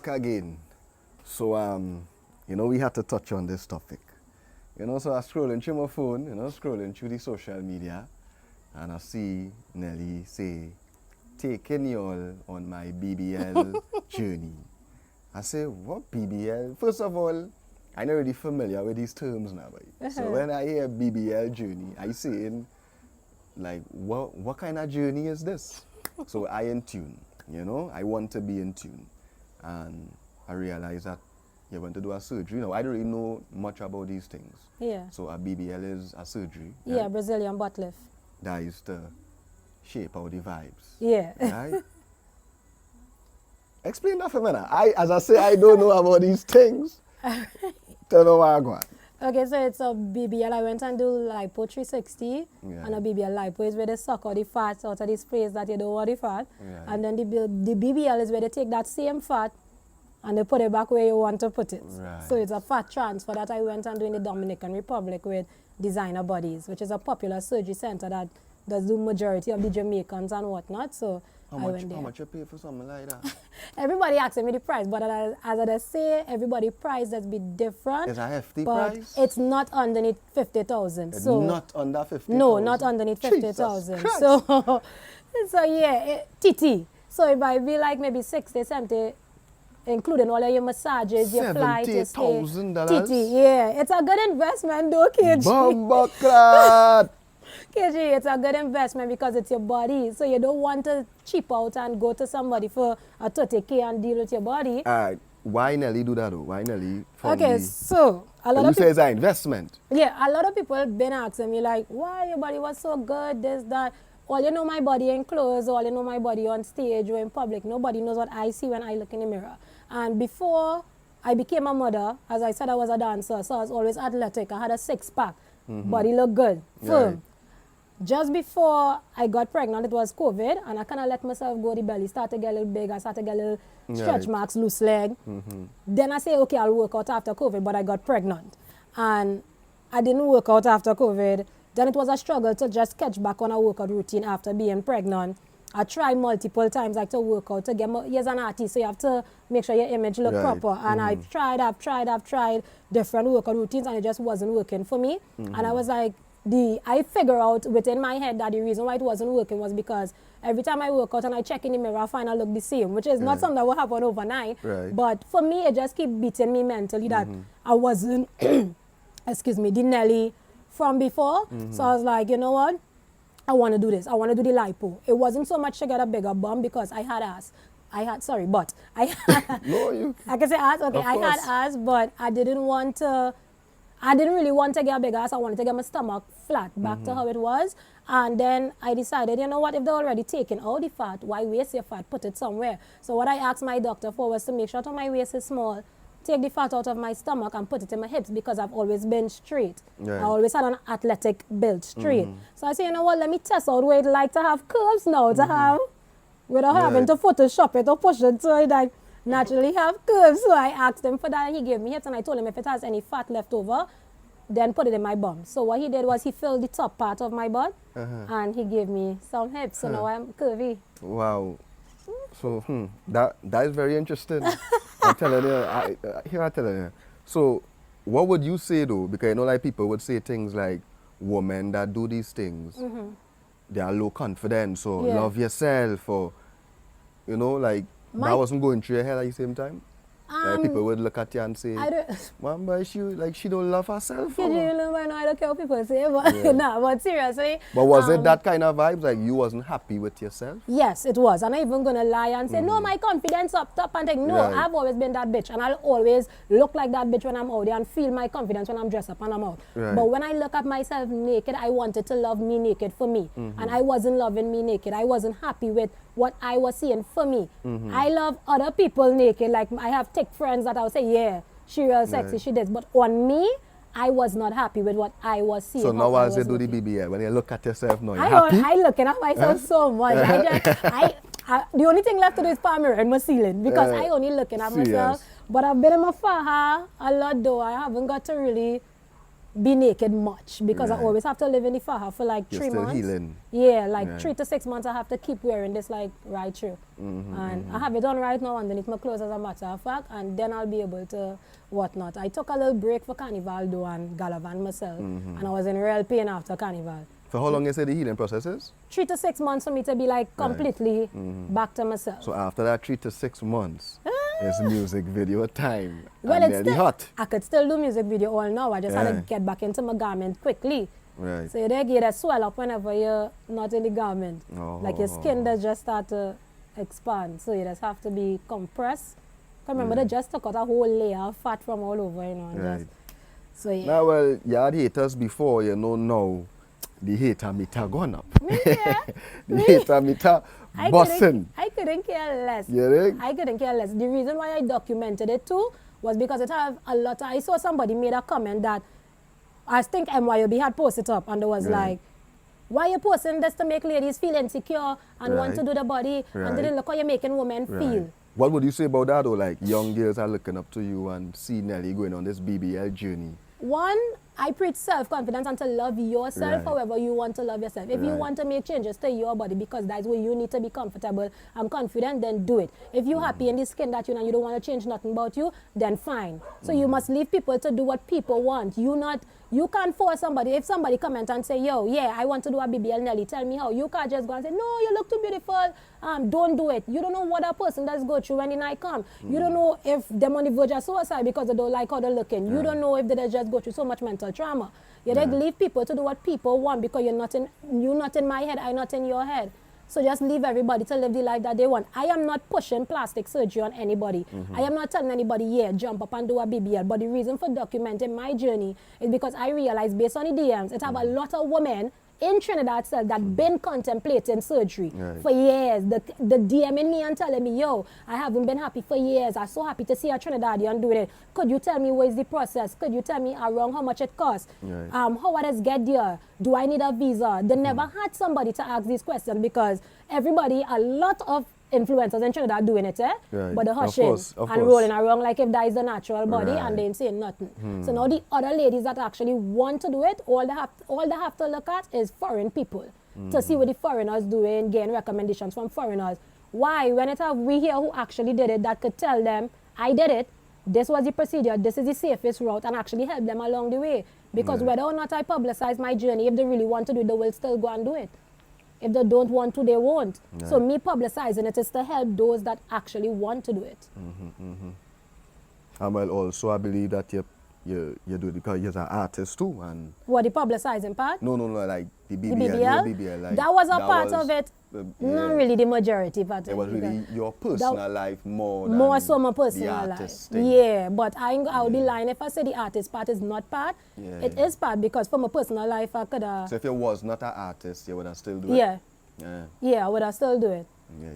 back again. So, we had to touch on this topic. So I scrolling through my phone, scrolling through the social media, and I see Nelly say, taking y'all on my BBL journey. I say, what BBL? First of all, I'm not really familiar with these terms now. So when I hear BBL journey, I saying, like, what kind of journey is this? So I in tune, I want to be in tune. And I realized that you want to do a surgery. I don't really know much about these things. Yeah. So a BBL is a surgery. Yeah, right? Brazilian butt lift. That is to shape out the vibes. Yeah. Right? Explain that for me now. As I say, I don't know about these things. Tell me what I got. Okay, so it's a BBL. I went and do lipo 360, and a BBL lipo is where they suck all the fat out of this place that you don't want the fat. Yeah. And then the BBL is where they take that same fat and they put it back where you want to put it. Right. So it's a fat transfer that I went and do in the Dominican Republic with Designer Bodies, which is a popular surgery center that does the majority of the Jamaicans and whatnot. So How much you pay for something like that? Everybody asking me the price, but as I say, everybody price that's be different. It's a hefty but price? It's not underneath 50,000. So not under 50,000? No, not underneath 50,000. So yeah, TT. So it might be like maybe 60, 70, including all of your massages, your flight, your stay. $70,000? TT, yeah. It's a good investment though, KG. Bumbucklat! KG, it's a good investment because it's your body. So you don't want to cheap out and go to somebody for a 30K and deal with your body. All right. Why Nelly do that though? Why Nelly? Okay, so a lot of people say it's an investment. Yeah, a lot of people have been asking me like, why your body was so good, this, that. All you know my body in clothes, all you know my body on stage or in public. Nobody knows what I see when I look in the mirror. And before I became a mother, as I said, I was a dancer, so I was always athletic. I had a six-pack. Body looked good, firm. Right. Just before I got pregnant, it was COVID, and I kind of let myself go. The belly started to get a little big. I started to get a little stretch marks, loose leg. Then I say, okay, I'll work out after COVID, but I got pregnant. And I didn't work out after COVID. Then it was a struggle to just catch back on a workout routine after being pregnant. I tried multiple times like to work out to get more. You're an artist, so you have to make sure your image look proper. And I've tried different workout routines, and it just wasn't working for me. And I was like, I figure out within my head that the reason why it wasn't working was because every time I work out and I check in the mirror, I find I look the same, which is not something that will happen overnight. Right. But for me, it just keep beating me mentally that I wasn't, excuse me, the Nelly from before. So I was like, you know what? I want to do this. I want to do the lipo. It wasn't so much to get a bigger bum because I had ass. But I had, No, you. I can say ass, okay, Of I had course. ass, but I didn't really want to get a big ass. I wanted to get my stomach flat back to how it was. And then I decided, you know what, if they're already taking all the fat, why waste your fat? Put it somewhere. So what I asked my doctor for was to make sure that my waist is small, take the fat out of my stomach and put it in my hips because I've always been straight. Right. I always had an athletic build, straight. So I said, you know what, let me test out what it's like to have curves now, to have, without having to Photoshop it or push it so it like naturally have curves. So I asked him for that and he gave me hips and I told him if it has any fat left over, then put it in my bum. So what he did was he filled the top part of my butt and he gave me some hips. So now I'm curvy. Wow. So that is very interesting. I'm telling you, I'm telling you. So what would you say though? Because like people would say things like women that do these things, they are low confidence or love yourself or, like that wasn't going through your head at the same time? Like people would look at you and say, "Mom, but she don't love herself." You know, by now I don't care what people say, but nah, but seriously. But was it that kind of vibes? Like you wasn't happy with yourself? Yes, it was. I'm not even gonna lie and say, no, my confidence up top and think, no, I've always been that bitch, and I'll always look like that bitch when I'm out there and feel my confidence when I'm dressed up and I'm out. Right. But when I look at myself naked, I wanted to love me naked for me, and I wasn't loving me naked. I wasn't happy with what I was seeing for me. I love other people naked. Like I have thick friends that I would say, yeah, she real sexy, she did. But on me, I was not happy with what I was seeing. So now as you do the BBL, when you look at yourself now, you're happy? I looking at myself so much. The only thing left to do is put a mirror in my ceiling because I only looking at myself. But I've been in my faha a lot though. I haven't got to really be naked much because I Right. always have to live in the faja for like You're 3 still months. healing. Yeah, like Right. 3 to 6 months I have to keep wearing this like right through. And I have it on right now underneath my clothes as a matter of fact, and then I'll be able to whatnot. I took a little break for Carnival though and Galavan myself, and I was in real pain after Carnival. For how long you say the healing process is? 3 to 6 months for me to be like Right. completely back to myself. So after that 3 to 6 months, it's music video time. Well, and it's nearly still, hot. I could still do music video all now. I just had to Yeah. get back into my garment quickly. Right. So they get that swell up whenever you're not in the garment. Like your skin does just start to expand. So you just have to be compressed. Because remember, they just took out a whole layer of fat from all over, you know. And Right. just, so yeah. Now, well, you had haters before, you know, now the hater meter gone up. Yeah. The hater meter busting. I couldn't care less. You think? I couldn't care less. The reason why I documented it too was because it have a lot of, I saw somebody made a comment that I think MYOB had posted up and it was Right. like, why you posting this to make ladies feel insecure and want Right. to do the body Right. and didn't look how you're making women feel. What would you say about that, though? Like, young girls are looking up to you and see Nelly going on this BBL journey. One, I preach self-confidence and to love yourself Right. however you want to love yourself. If you Right. want to make changes to your body because that's where you need to be comfortable and confident, then do it. If you're happy in the skin that you know you don't want to change nothing about you, then fine. So you must leave people to do what people want. You can't force somebody. If somebody comment and say, yo, yeah, I want to do a BBL Nelly, tell me how. You can't just go and say, no, you look too beautiful. Don't do it. You don't know what a person does go through when the night come. You don't know if they're on the verge of suicide because they don't like how they're looking. You don't know if they just go through so much mental trauma. You like leave people to do what people want because you're not in my head, I'm not in your head. So just leave everybody to live the life that they want. I am not pushing plastic surgery on anybody. I am not telling anybody, yeah, jump up and do a BBL. But the reason for documenting my journey is because I realized based on the DMs, it have a lot of women in Trinidad itself that been contemplating surgery for years. The DMing me and telling me, yo, I haven't been happy for years. I'm so happy to see a Trinidadian doing it. Could you tell me what is the process? Could you tell me around how much it costs? Right. How does get there? Do I need a visa? They never had somebody to ask these questions because everybody, a lot of influencers in Trinidad doing it, Right. but they're Of hushing course, of and course. rolling around like if that is the natural body Right. and they ain't saying nothing. So now the other ladies that actually want to do it, all they have to look at is foreign people to see what the foreigners doing, getting recommendations from foreigners. Why? When it have we here who actually did it that could tell them, I did it, this was the procedure, this is the safest route, and actually help them along the way. Because whether or not I publicize my journey, if they really want to do it, they will still go and do it. If they don't want to, they won't. So me publicizing it is to help those that actually want to do it. And well, also, I believe that you do it because you're an artist too. And What, the publicizing part? no, like the The BBL. BBL? your BBL like, that was a part was of it. the- Not yeah. really the majority part. It was really your personal life more than More so my the personal artist life. thing. Yeah, but I would be lying if I say the artist part is not part. Yeah, It is part because for my personal life I could have. So if you was not an artist, you would have still do it? Yeah, Yeah, I would have still do it. yeah.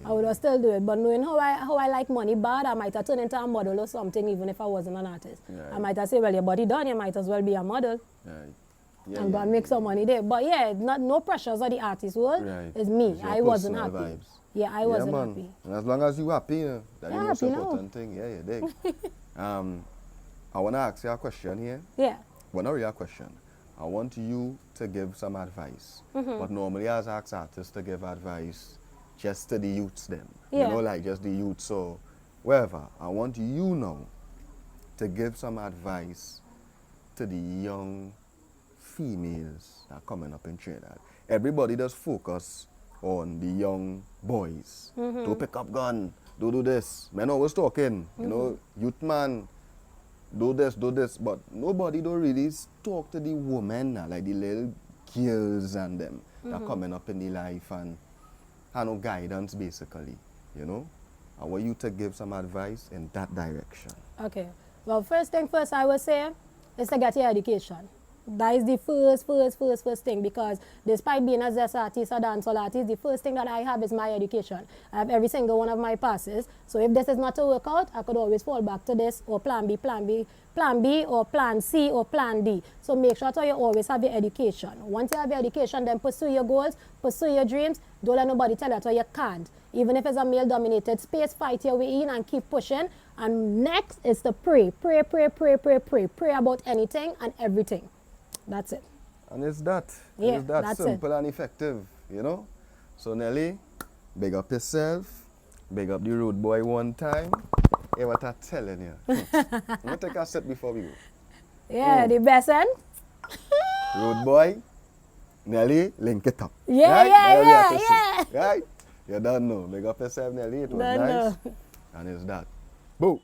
I would have still do it. But knowing how I like money bad, I might have turned into a model or something even if I wasn't an artist. Right. I might have said, well, your body done, you might as well be a model Yeah, and go and make some money there. But yeah, no pressures on the artist world. Right. It's me. It's your I wasn't personal happy. vibes. Yeah, I wasn't man. happy. And as long as you happy, you know, that's Yeah, the most happy now. important thing. Yeah, you dig. I want to ask you a question here. Yeah. Well, not really a question. I want you to give some advice. Mm-hmm. But normally I ask artists to give advice just to the youths them. Yeah. You know, like just the youths or wherever. I want you now to give some advice to the young females that are coming up in Trinidad. Everybody does focus on the young boys. Do pick up gun, do this. Men always talking, you know, youth man, do this, but nobody don't really talk to the women, like the little girls and them that are coming up in the life and have no guidance basically, you know. I want you to give some advice in that direction. Okay. Well, first thing first, I would say is to get your education. That is the first thing, because despite being a zest artist, a dancehall artist, the first thing that I have is my education. I have every single one of my passes. So if this is not to work out, I could always fall back to this or plan B, or plan C or plan D. So make sure that you always have your education. Once you have your education, then pursue your goals, pursue your dreams. Don't let nobody tell you that you can't. Even if it's a male-dominated space, fight your way in and keep pushing. And next is to pray. Pray about anything and everything. That's it. And it's that. Yeah, It's that that's simple and effective, you know? So Nelly, big up yourself. Big up the road boy one time. Hey, what I'm telling you. I'm going to take a set before we go. Yeah, the best end. Road boy, Nelly, link it up. Yeah, right? yeah, That's what we have to yeah, say, right? You don't know. Big up yourself, Nelly. It was Don't nice. know. And it's that. Boo.